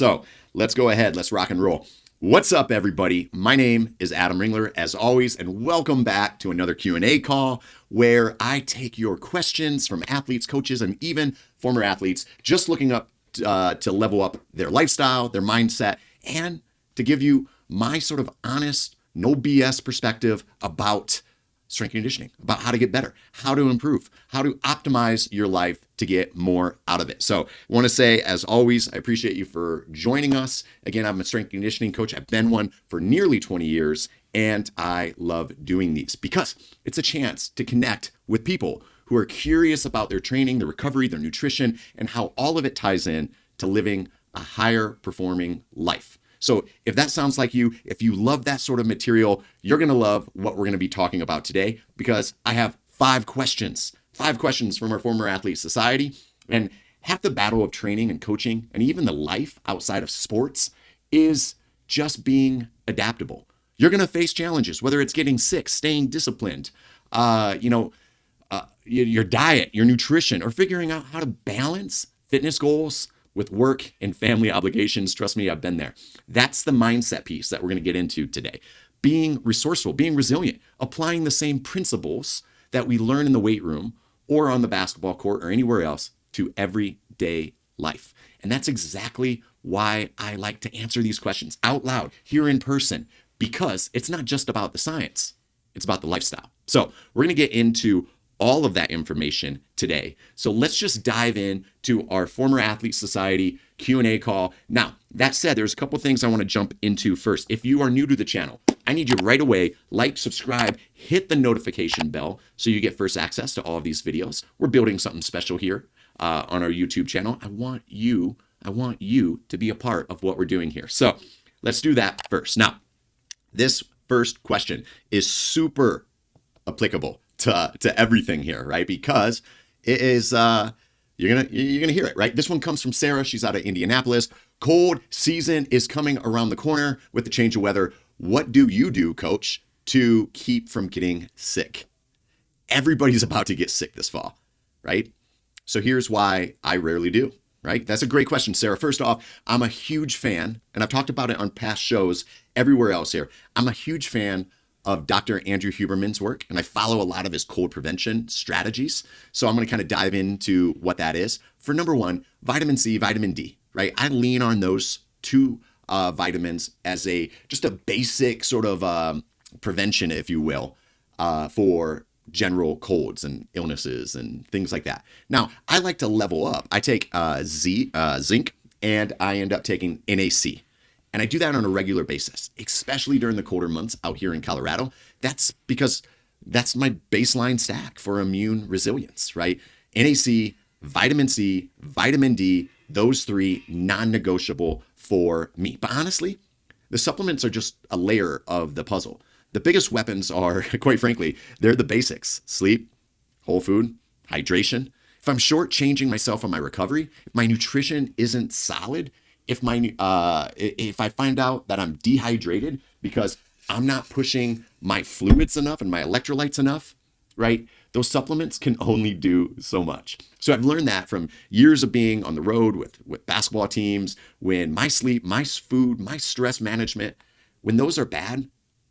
So let's go ahead. Let's rock and roll. What's up, everybody? My name is Adam Ringler, as always, and welcome back to another Q&A call where I take your questions from athletes, coaches, and even former athletes just looking up to level up their lifestyle, their mindset, and to give you my sort of honest, no BS perspective about strength conditioning, about how to get better, how to improve, how to optimize your life to get more out of it. So I want to say, as always, I appreciate you for joining us. Again, I'm a strength conditioning coach. I've been one for nearly 20 years, and I love doing these because it's a chance to connect with people who are curious about their training, their recovery, their nutrition, and how all of it ties in to living a higher performing life. So if that sounds like you, if you love that sort of material, you're going to love what we're going to be talking about today, because I have five questions from our former athlete society. And half the battle of training and coaching and even the life outside of sports is just being adaptable. You're going to face challenges, whether it's getting sick, staying disciplined, your diet, your nutrition, or figuring out how to balance fitness goals with work and family obligations. Trust me, I've been there. That's the mindset piece that we're going to get into today. Being resourceful, being resilient, applying the same principles that we learn in the weight room or on the basketball court or anywhere else to everyday life. And that's exactly why I like to answer these questions out loud here in person, because it's not just about the science, it's about the lifestyle. So we're going to get into all of that information today. So let's just dive in to our former athlete society Q&A call. Now, that said, there's a couple things I want to jump into first. If you are new to the channel, I need you right away, like, subscribe, hit the notification bell so you get first access to all of these videos. We're building something special here on our YouTube channel. I want you to be a part of what we're doing here. So let's do that first. Now, this first question is super applicable to everything here, right? Because it is you're gonna hear it, right? This one comes from Sarah. She's out of Indianapolis. Cold season is coming around the corner with the change of weather. What do you do, coach, to keep from getting sick? Everybody's about to get sick this fall, right? So here's why I rarely do, right? That's a great question, Sarah. First off, I'm a huge fan, and I've talked about it on past shows everywhere else here. I'm a huge fan of Dr. Andrew Huberman's work, and I follow a lot of his cold prevention strategies. So I'm going to kind of dive into what that is. For number one, vitamin C, vitamin D, right? I lean on those two vitamins as just a basic sort of prevention, if you will, for general colds and illnesses and things like that. Now, I like to level up. I take zinc, and I end up taking NAC. And I do that on a regular basis, especially during the colder months out here in Colorado. That's because that's my baseline stack for immune resilience, right? NAC, vitamin C, vitamin D, those three non-negotiable for me. But honestly, the supplements are just a layer of the puzzle. The biggest weapons are, quite frankly, they're the basics: sleep, whole food, hydration. If I'm shortchanging myself on my recovery, if my nutrition isn't solid, if I find out that I'm dehydrated because I'm not pushing my fluids enough and my electrolytes enough, right? Those supplements can only do so much. So I've learned that from years of being on the road with basketball teams, when my sleep, my food, my stress management, when those are bad,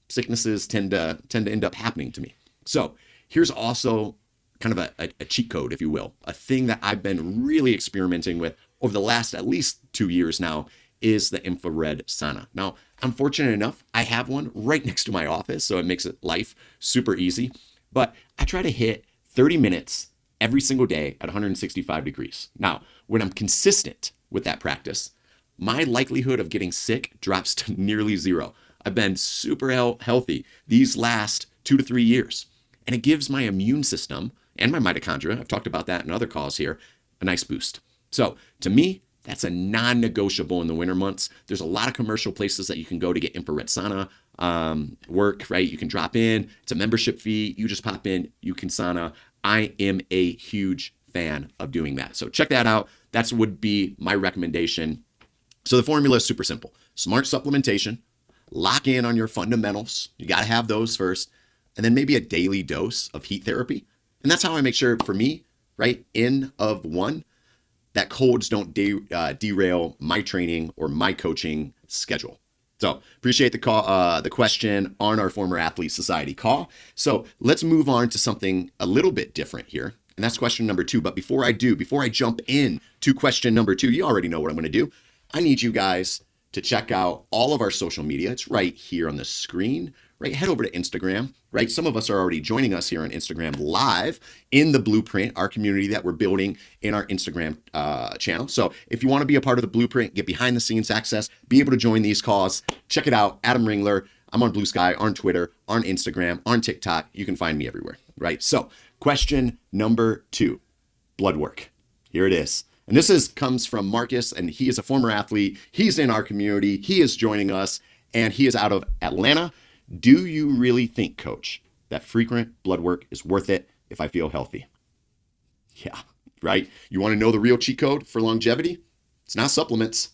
sicknesses tend to end up happening to me. So here's also kind of a cheat code, if you will, a thing that I've been really experimenting with over the last at least 2 years now, is the infrared sauna. Now, I'm fortunate enough, I have one right next to my office, so it makes life super easy. But I try to hit 30 minutes every single day at 165 degrees. Now, when I'm consistent with that practice, my likelihood of getting sick drops to nearly zero. I've been super healthy these last 2 to 3 years. And it gives my immune system and my mitochondria, I've talked about that in other calls here, a nice boost. So to me, that's a non-negotiable in the winter months. There's a lot of commercial places that you can go to get infrared sauna work, right? You can drop in. It's a membership fee. You just pop in, you can sauna. I am a huge fan of doing that. So check that out. That would be my recommendation. So the formula is super simple. Smart supplementation. Lock in on your fundamentals. You got to have those first. And then maybe a daily dose of heat therapy. And that's how I make sure, for me, right, N of 1, that codes don't derail my training or my coaching schedule. So appreciate the question on our former athlete society call. So let's move on to something a little bit different here. And that's question number 2. But before I jump in to question number 2, you already know what I'm going to do. I need you guys to check out all of our social media. It's right here on the screen, right? Head over to Instagram, right? Some of us are already joining us here on Instagram live in the Blueprint, our community that we're building in our Instagram channel. So if you want to be a part of the Blueprint, get behind the scenes access, be able to join these calls, check it out. Adam Ringler. I'm on Blue Sky, on Twitter, on Instagram, on TikTok. You can find me everywhere, right? So question number 2, blood work. Here it is. And this comes from Marcus, and he is a former athlete. He's in our community. He is joining us, and he is out of Atlanta. Do you really think, coach, that frequent blood work is worth it if I feel healthy? Yeah, right? You want to know the real cheat code for longevity? It's not supplements.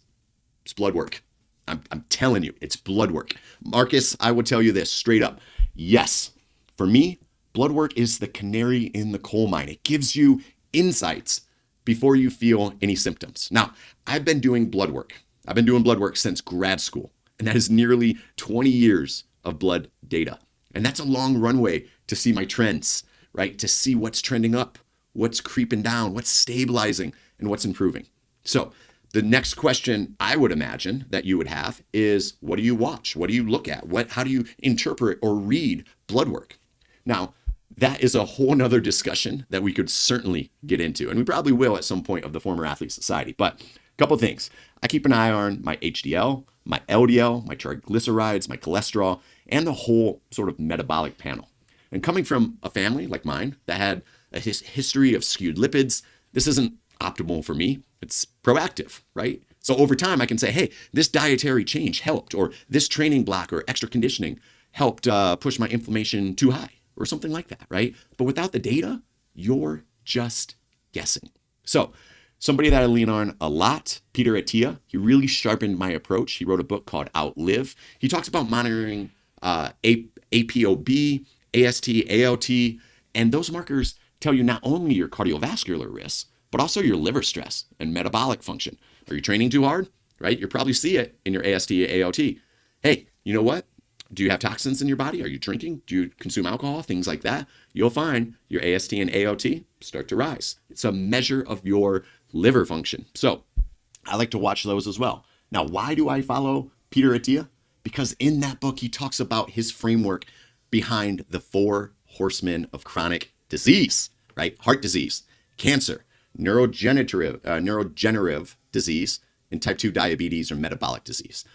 It's blood work. I'm telling you, it's blood work. Marcus, I would tell you this straight up. Yes, for me, blood work is the canary in the coal mine. It gives you insights before you feel any symptoms. Now, I've been doing blood work. I've been doing blood work since grad school, and that is nearly 20 years of blood data. And that's a long runway to see my trends, right? To see what's trending up, what's creeping down, what's stabilizing, and what's improving. So the next question I would imagine that you would have is, what do you watch? What do you look at? How do you interpret or read blood work? Now, that is a whole nother discussion that we could certainly get into, and we probably will at some point of the Former Athlete Society. But a couple things. I keep an eye on my HDL, my LDL, my triglycerides, my cholesterol, and the whole sort of metabolic panel. And coming from a family like mine that had a history of skewed lipids, this isn't optimal for me. It's proactive, right? So over time, I can say, hey, this dietary change helped, or this training block or extra conditioning helped push my inflammation too high, or something like that, right? But without the data, you're just guessing. So somebody that I lean on a lot, Peter Attia, he really sharpened my approach. He wrote a book called Outlive. He talks about monitoring APOB, AST, ALT, and those markers tell you not only your cardiovascular risks, but also your liver stress and metabolic function. Are you training too hard? Right? You probably see it in your AST, ALT. Hey, you know what? Do you have toxins in your body? Are you drinking? Do you consume alcohol? Things like that. You'll find your AST and ALT start to rise. It's a measure of your liver function. So I like to watch those as well. Now, why do I follow Peter Attia? Because in that book, he talks about his framework behind the 4 horsemen of chronic disease, right? Heart disease, cancer, neurodegenerative disease, and type 2 diabetes or metabolic disease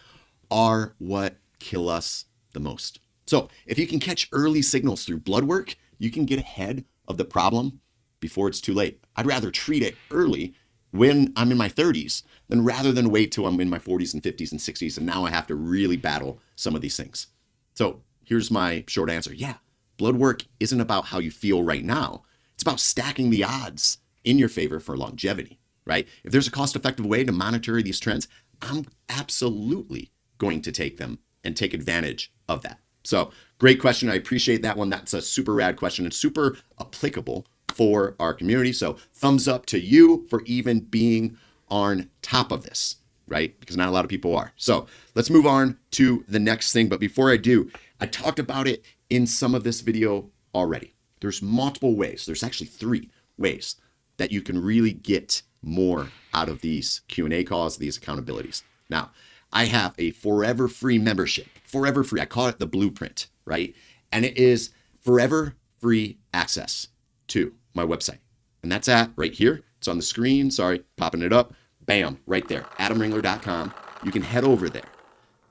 are what kill us the most. So if you can catch early signals through blood work, you can get ahead of the problem before it's too late. I'd rather treat it early when I'm in my 30s than rather than wait till I'm in my 40s and 50s and 60s, and now I have to really battle some of these things. So here's my short answer. Yeah, blood work isn't about how you feel right now. It's about stacking the odds in your favor for longevity, right? If there's a cost-effective way to monitor these trends, I'm absolutely going to take them and take advantage of that. So great question. I appreciate that one. That's a super rad question and super applicable for our community. So thumbs up to you for even being on top of this, right? Because not a lot of people are. So let's move on to the next thing. But before I do, I talked about it in some of this video already. There's multiple ways. There's actually 3 ways that you can really get more out of these Q&A calls, these accountabilities. Now, I have a forever free membership, forever free. I call it the Blueprint, right? And it is forever free access to my website. And that's right here. It's on the screen. Sorry, popping it up. Bam, right there, adamringler.com. You can head over there.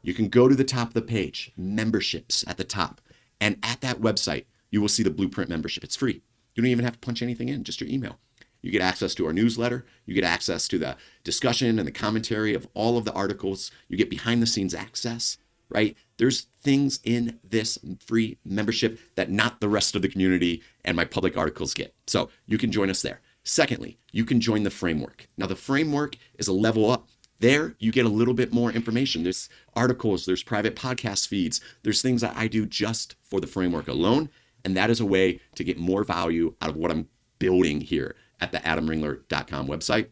You can go to the top of the page, memberships at the top. And at that website, you will see the Blueprint membership. It's free. You don't even have to punch anything in, just your email. You get access to our newsletter. You get access to the discussion and the commentary of all of the articles. You get behind the scenes access, right? There's things in this free membership that not the rest of the community and my public articles get. So you can join us there. Secondly, you can join the framework. Now the framework is a level up. There, you get a little bit more information. There's articles, there's private podcast feeds, there's things that I do just for the framework alone. And that is a way to get more value out of what I'm building here at the adamringler.com website.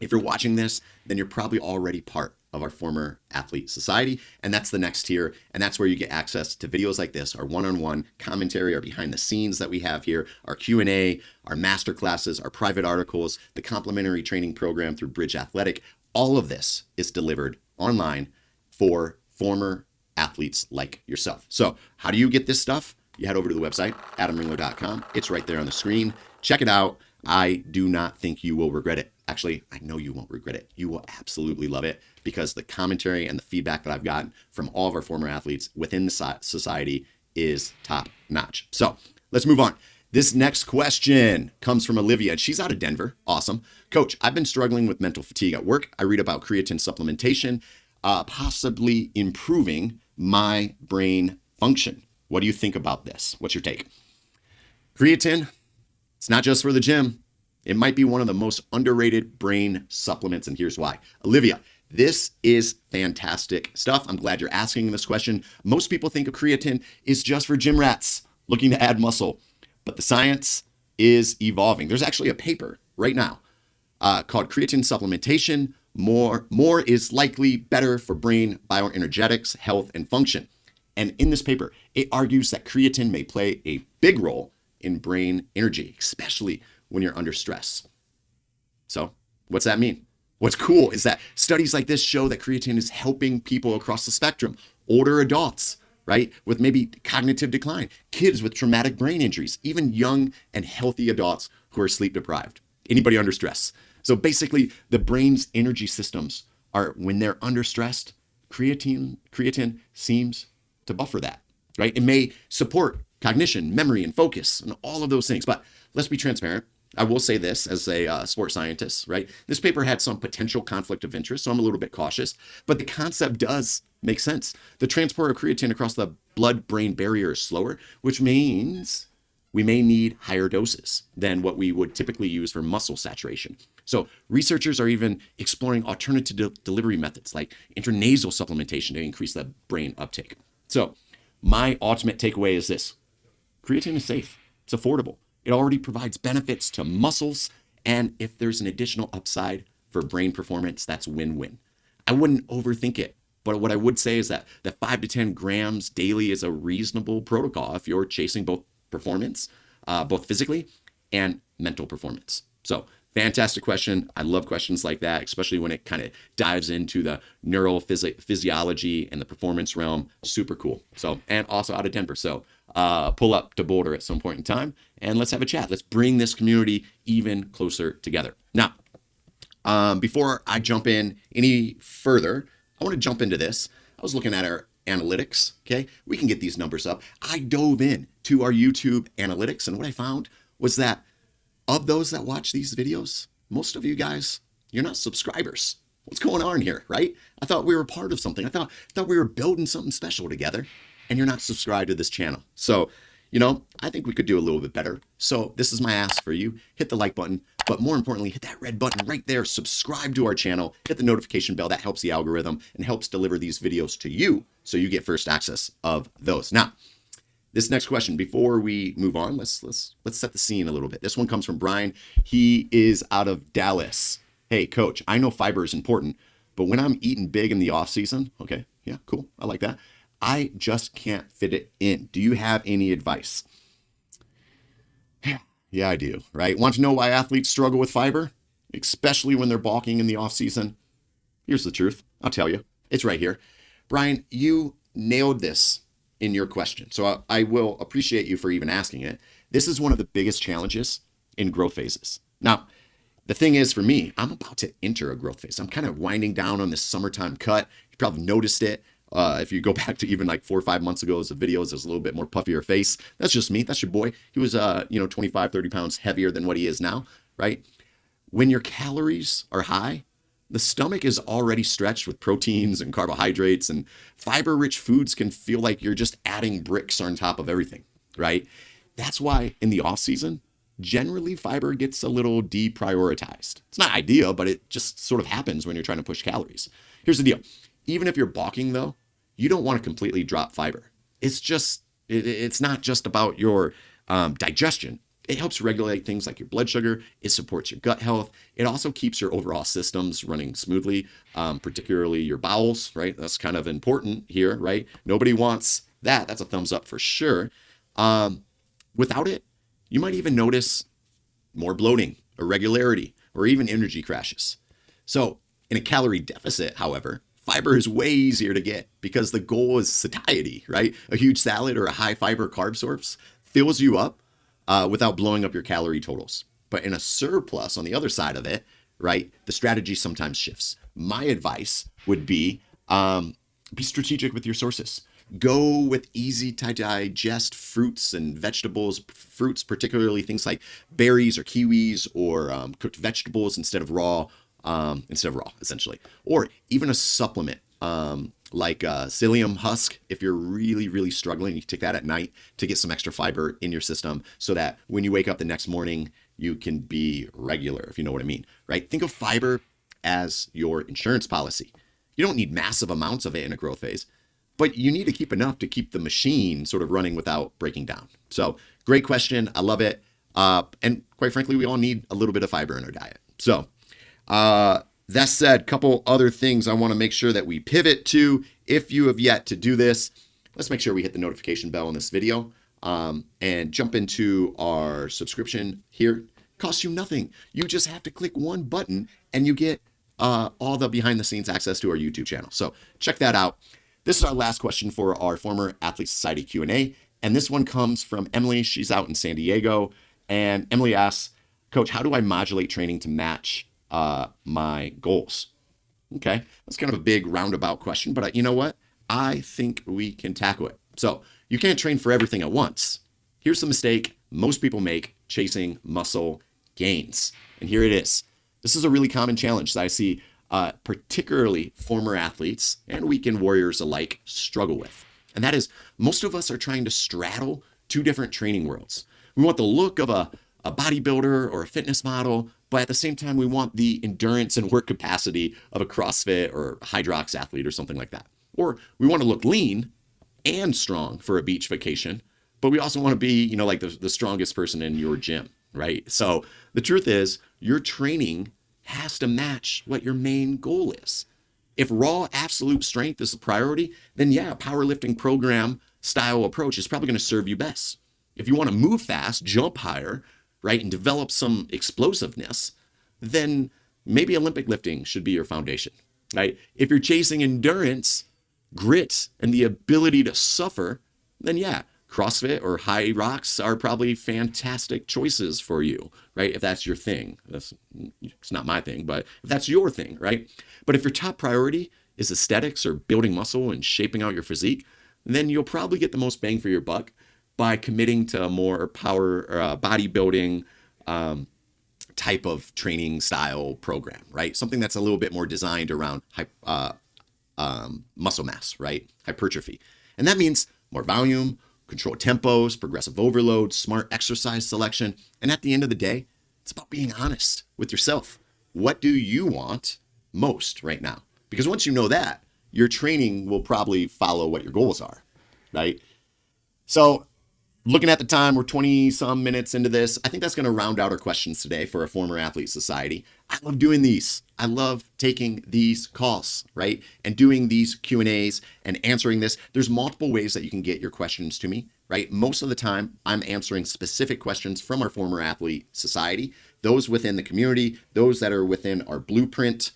If you're watching this, then you're probably already part of our former athlete society. And that's the next tier. And that's where you get access to videos like this, our one-on-one commentary, our behind the scenes that we have here, our Q&A, our master classes, our private articles, the complimentary training program through Bridge Athletic. All of this is delivered online for former athletes like yourself. So how do you get this stuff? You head over to the website, adamringler.com. It's right there on the screen. Check it out. I do not think you will regret it. Actually, I know you won't regret it. You will absolutely love it because the commentary and the feedback that I've gotten from all of our former athletes within the society is top notch. So let's move on. This next question comes from Olivia, and she's out of Denver. Awesome. Coach, I've been struggling with mental fatigue at work. I read about creatine supplementation, possibly improving my brain function. What do you think about this? What's your take? Creatine, it's not just for the gym. It might be one of the most underrated brain supplements, and here's why. Olivia, this is fantastic stuff. I'm glad you're asking this question. Most people think of creatine is just for gym rats looking to add muscle, but the science is evolving. There's actually a paper right now called Creatine Supplementation. More is likely better for brain bioenergetics, health, and function. And in this paper, it argues that creatine may play a big role in brain energy, especially when you're under stress. So what's that mean? What's cool is that studies like this show that creatine is helping people across the spectrum, older adults, right, with maybe cognitive decline, kids with traumatic brain injuries, even young and healthy adults who are sleep deprived, anybody under stress. So basically the brain's energy systems are, when they're under stressed, creatine seems to buffer that, right? It may support cognition, memory, and focus, and all of those things. But let's be transparent. I will say this as a sports scientist, right? This paper had some potential conflict of interest, so I'm a little bit cautious, but the concept does make sense. The transport of creatine across the blood-brain barrier is slower, which means we may need higher doses than what we would typically use for muscle saturation. So researchers are even exploring alternative delivery methods like intranasal supplementation to increase the brain uptake. So my ultimate takeaway is this. Creatine is safe. It's affordable. It already provides benefits to muscles. And if there's an additional upside for brain performance, that's win-win. I wouldn't overthink it. But what I would say is that 5 to 10 grams daily is a reasonable protocol if you're chasing both performance, both physically and mental performance. So fantastic question. I love questions like that, especially when it kind of dives into the neural physiology and the performance realm. Super cool. So, and also out of Denver. So pull up to Boulder at some point in time and let's have a chat. Let's bring this community even closer together. Now, before I jump in any further, I want to jump into this. I was looking at our analytics. Okay. We can get these numbers up. I dove in to our YouTube analytics, and what I found was that of those that watch these videos, most of you guys, you're not subscribers. What's going on here, right? I thought we were part of something. I thought we were building something special together, and you're not subscribed to this channel. So, I think we could do a little bit better. So this is my ask for you. Hit the like button, but more importantly, hit that red button right there. Subscribe to our channel. Hit the notification bell. That helps the algorithm and helps deliver these videos to you so you get first access of those. Now, this next question, before we move on, let's set the scene a little bit. This one comes from Brian. He is out of Dallas. Hey, coach, I know fiber is important, but when I'm eating big in the off season, okay, yeah, cool, I like that, I just can't fit it in. Do you have any advice? Yeah, I do, right? Want to know why athletes struggle with fiber, especially when they're bulking in the off season? Here's the truth. I'll tell you. It's right here. Brian, you nailed this in your question. So I will appreciate you for even asking it. This is one of the biggest challenges in growth phases. Now, the thing is for me, I'm about to enter a growth phase. I'm kind of winding down on this summertime cut. You probably noticed it. If you go back to even like 4 or 5 months ago, the videos, there's a little bit more puffier face. That's just me. That's your boy. He was, 25, 30 pounds heavier than what he is now, right? When your calories are high, the stomach is already stretched with proteins and carbohydrates, and fiber-rich foods can feel like you're just adding bricks on top of everything, right? That's why in the off season, generally fiber gets a little deprioritized. It's not ideal, but it just sort of happens when you're trying to push calories. Here's the deal. Even if you're bulking though, you don't want to completely drop fiber. It's not just about your digestion. It helps regulate things like your blood sugar. It supports your gut health. It also keeps your overall systems running smoothly, particularly your bowels, right? That's kind of important here, right? Nobody wants that. That's a thumbs up for sure. Without it, you might even notice more bloating, irregularity, or even energy crashes. So, in a calorie deficit, however, fiber is way easier to get because the goal is satiety, right? A huge salad or a high fiber carb source fills you up without blowing up your calorie totals. But in a surplus, on the other side of it, right, the strategy sometimes shifts. My advice would be strategic with your sources. Go with easy to digest fruits and vegetables, fruits, particularly things like berries or kiwis or cooked vegetables instead of raw, essentially. Or even a supplement like psyllium husk. If you're really, really struggling, you can take that at night to get some extra fiber in your system so that when you wake up the next morning, you can be regular, if you know what I mean, right? Think of fiber as your insurance policy. You don't need massive amounts of it in a growth phase, but you need to keep enough to keep the machine sort of running without breaking down. So great question. I love it. And quite frankly, we all need a little bit of fiber in our diet. So that said, couple other things I want to make sure that we pivot to. If you have yet to do this, let's make sure we hit the notification bell in this video and jump into our subscription here. Costs you nothing. You just have to click one button and you get all the behind the scenes access to our YouTube channel. So check that out. This is our last question for our former Athlete Society Q&A. And this one comes from Emily. She's out in San Diego. And Emily asks, Coach, how do I modulate training to match my goals? Okay, that's kind of a big roundabout question, but you know what? I think we can tackle it. So you can't train for everything at once. Here's the mistake most people make chasing muscle gains. And here it is. This is a really common challenge that I see particularly former athletes and weekend warriors alike struggle with. And that is most of us are trying to straddle two different training worlds. We want the look of a bodybuilder or a fitness model, but at the same time, we want the endurance and work capacity of a CrossFit or Hydrox athlete or something like that. Or we want to look lean and strong for a beach vacation, but we also want to be, like the strongest person in your gym, right? So the truth is your training has to match what your main goal is. If raw absolute strength is the priority, then yeah, powerlifting program style approach is probably going to serve you best. If you want to move fast, jump higher, right, and develop some explosiveness, then maybe Olympic lifting should be your foundation, right? If you're chasing endurance, grit, and the ability to suffer, then yeah, CrossFit or high rocks are probably fantastic choices for you, right? If that's your thing. It's not my thing, but if that's your thing, right? But if your top priority is aesthetics or building muscle and shaping out your physique, then you'll probably get the most bang for your buck by committing to a more power bodybuilding type of training style program, right? Something that's a little bit more designed around muscle mass, right? Hypertrophy. And that means more volume, controlled tempos, progressive overload, smart exercise selection. And at the end of the day, it's about being honest with yourself. What do you want most right now? Because once you know that, your training will probably follow what your goals are, right? So looking at the time, we're 20 some minutes into this. I think that's going to round out our questions today for a former athlete society. I love doing these. I love taking these calls, right? And doing these Q&As and answering this. There's multiple ways that you can get your questions to me, right? Most of the time, I'm answering specific questions from our former athlete society, those within the community, those that are within our blueprint,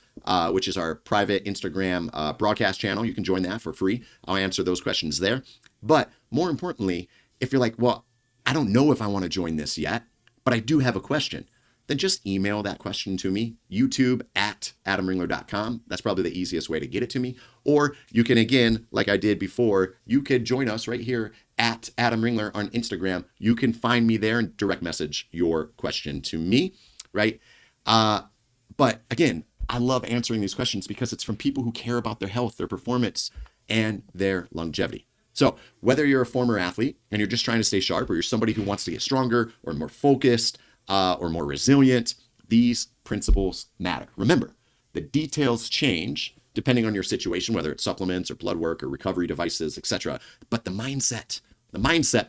which is our private Instagram broadcast channel. You can join that for free. I'll answer those questions there. But more importantly, if you're like, well, I don't know if I want to join this yet, but I do have a question, then just email that question to me, youtube@adamringler.com. That's probably the easiest way to get it to me. Or you can, again, like I did before, you could join us right here at Adam Ringler on Instagram. You can find me there and direct message your question to me, right? But again, I love answering these questions because it's from people who care about their health, their performance, and their longevity. So whether you're a former athlete and you're just trying to stay sharp, or you're somebody who wants to get stronger or more focused or more resilient, these principles matter. Remember, the details change depending on your situation, whether it's supplements or blood work or recovery devices, etc. But the mindset,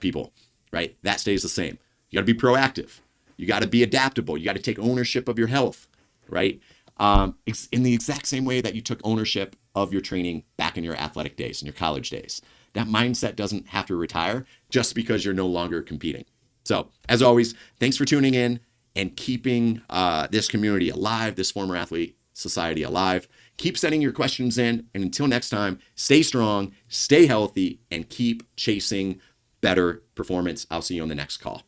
people, right, that stays the same. You got to be proactive. You got to be adaptable. You got to take ownership of your health, right? In the exact same way that you took ownership of your training back in your athletic days and your college days. That mindset doesn't have to retire just because you're no longer competing. So, as always, thanks for tuning in and keeping this community alive, this former athlete society alive. Keep sending your questions in. And until next time, stay strong, stay healthy, and keep chasing better performance. I'll see you on the next call.